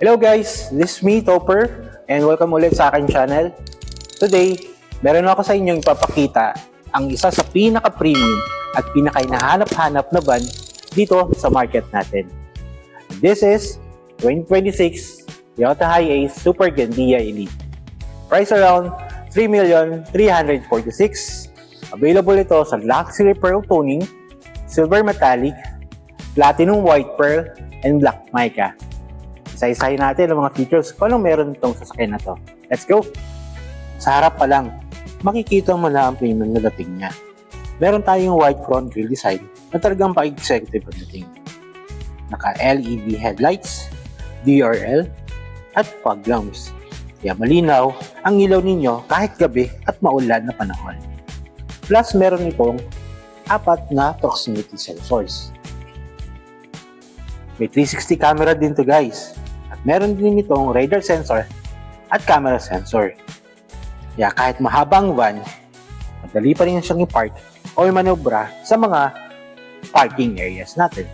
Hello guys, this is me, Topper, and welcome ulit sa aking channel. Today, meron ako sa inyong ipapakita ang isa sa pinaka-premium at pinaka-hinahanap-hanap na van dito sa market natin. This is 2026 Toyota Hiace Super Gandia Elite. Price around 3,346,000. Available ito sa Luxury Pearl Toning, Silver Metallic, Platinum White Pearl, and Black Mica. Isa-isahin natin ang mga features kung anong meron itong sasakyan na to. Let's go! Sa harap pa lang, makikita mo na ang premium na dating niya. Meron tayong white front grille design na talagang pa-executive ang dating. Naka-LED headlights, DRL, at fog lamps. Kaya malinaw ang ilaw ninyo kahit gabi at maulan na panahon. Plus meron itong 4 na proximity sensors. May 360 camera din to guys. At meron din itong radar sensor at camera sensor. Kaya kahit mahaba ang van, madali pa rin siyang i-park o i-manobra sa mga parking areas natin.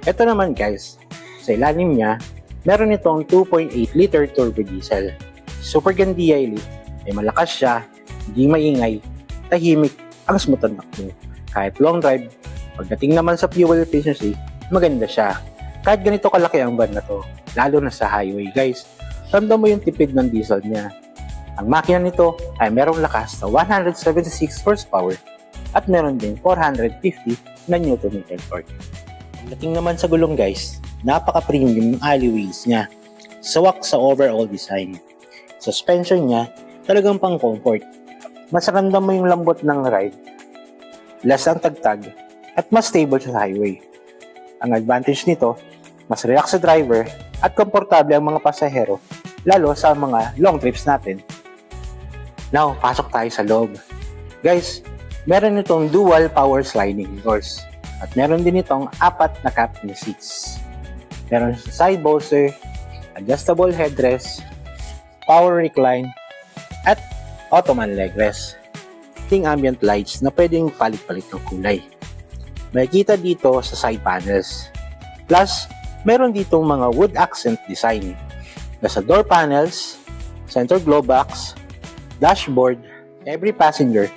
Ito naman guys, sa ilalim niya, meron itong 2.8 liter turbo diesel. Super Gandia Elite. Ay malakas siya, hindi maingay, tahimik, ang smooth ang takbo. Kahit long drive, pagdating naman sa fuel efficiency, maganda siya. Kahit ganito kalaki ang van na to, lalo na sa highway guys, ramdam mo yung tipid ng diesel niya. Ang makina nito ay merong lakas na 176 horsepower at meron din 450 na Nm torque. Pagdating naman sa gulong guys, napaka-premium ng alloys niya. Sawak sa overall design. Suspension niya, talagang pang comfort. Mas ramdam mo yung lambot ng ride, less ang tagtag, at mas stable sa highway. Ang advantage nito, mas relax sa driver at komportable ang mga pasahero, lalo sa mga long trips natin. Now, pasok tayo sa loob. Guys, meron itong dual power sliding doors at meron din itong 4 na captain seats. Meron side bolster, adjustable headrest, power recline, at Ottoman leg rest. Ting ambient lights na pwedeng palit-palit ng kulay. Makikita dito sa side panels. Plus, meron ditong mga wood accent design na sa door panels, center glow box, dashboard. Every passenger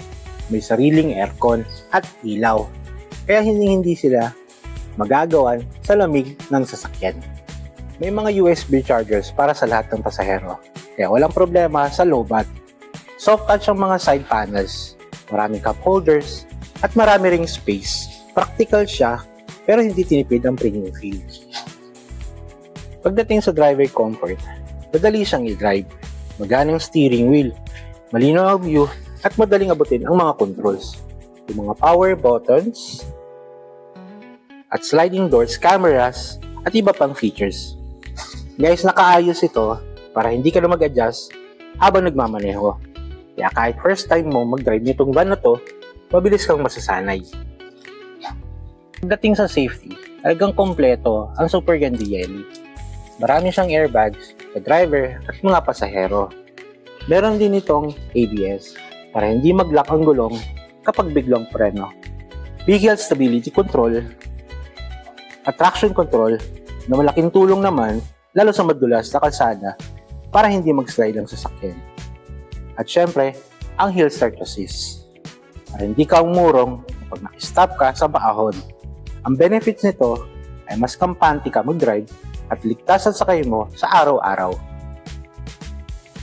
may sariling aircon at ilaw. Kaya hindi sila magagawan sa lamig ng sasakyan. May mga USB chargers para sa lahat ng pasahero. Kaya walang problema sa lowbat. Soft touch ang mga side panels. Maraming cup holders at marami ring space. Practical siya pero hindi tinipid ang premium feel. Pagdating sa driver comfort, madali siyang i-drive. Maganang steering wheel, malinaw ang view at madaling abutin ang mga controls. Yung mga power buttons at sliding doors, cameras at iba pang features. Guys, nakaayos ito para hindi ka na mag-adjust habang nagmamaneho. Kaya kahit first time mo mag-drive nitong van na to, mabilis kang masasanay. Pagdating sa safety, talagang kompleto ang Super Gandia Elite. Marami siyang airbags sa driver at mga pasahero. Meron din itong ABS para hindi mag-lock ang gulong kapag biglang preno. Vehicle stability control at traction control na malaking tulong naman lalo sa madulas na kalsada para hindi mag-slide ang sasakyan. At syempre, ang hill start assist para hindi ka umurong kapag nakistop ka sa paahon. Ang benefits nito ay mas kampante ka mag-drive at ligtas ang sakay mo sa araw-araw.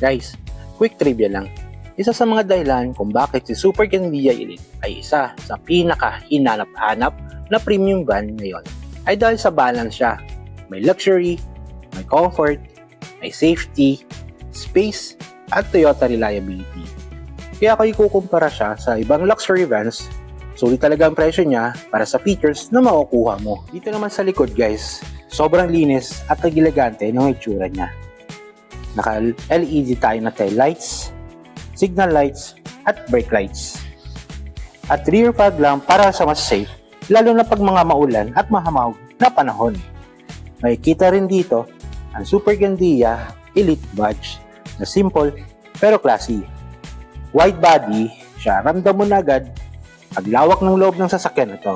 Guys, quick trivia lang. Isa sa mga dahilan kung bakit si Super Gandia Elite ay isa sa pinaka-hinanap-hanap na premium van ngayon ay dahil sa balance siya. May luxury, may comfort, may safety, space, at Toyota reliability. Kaya kayo kukumpara siya sa ibang luxury vans, sulit talaga ang presyo niya para sa features na makukuha mo. Dito naman sa likod guys, sobrang linis at elegante ng itsura niya. Naka-LED tayo na tail lights, signal lights, at brake lights. At rear fog lamp para sa mas safe, lalo na pag mga maulan at mahamog na panahon. Makikita rin dito ang Super Gandia Elite badge na simple pero classy. Wide body siya, ramdam mo na agad ang lawak ng loob ng sasakyan na to.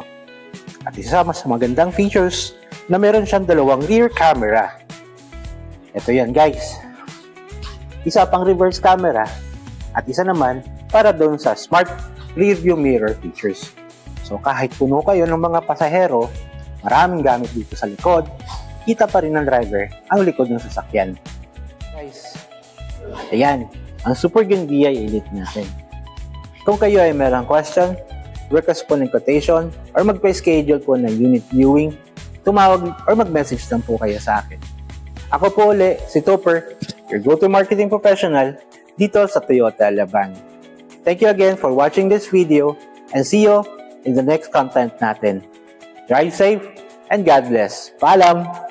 At isa sa mas magandang features na meron siyang dalawang rear camera. Ito yan guys. Isa pang reverse camera at isa naman para doon sa smart rear view mirror features. So kahit puno kayo ng mga pasahero, maraming gamit dito sa likod, kita pa rin ng driver ang likod ng sasakyan. Guys, ayan, ang Super Gandia Elite natin. Kung kayo ay merang question, request po ng quotation, or magpa-schedule po ng unit viewing, tumawag or mag-message lang po kayo sa akin. Ako po uli, si Topper, your go-to marketing professional dito sa Toyota Alabang. Thank you again for watching this video and see you in the next content natin. Drive safe and God bless. Paalam!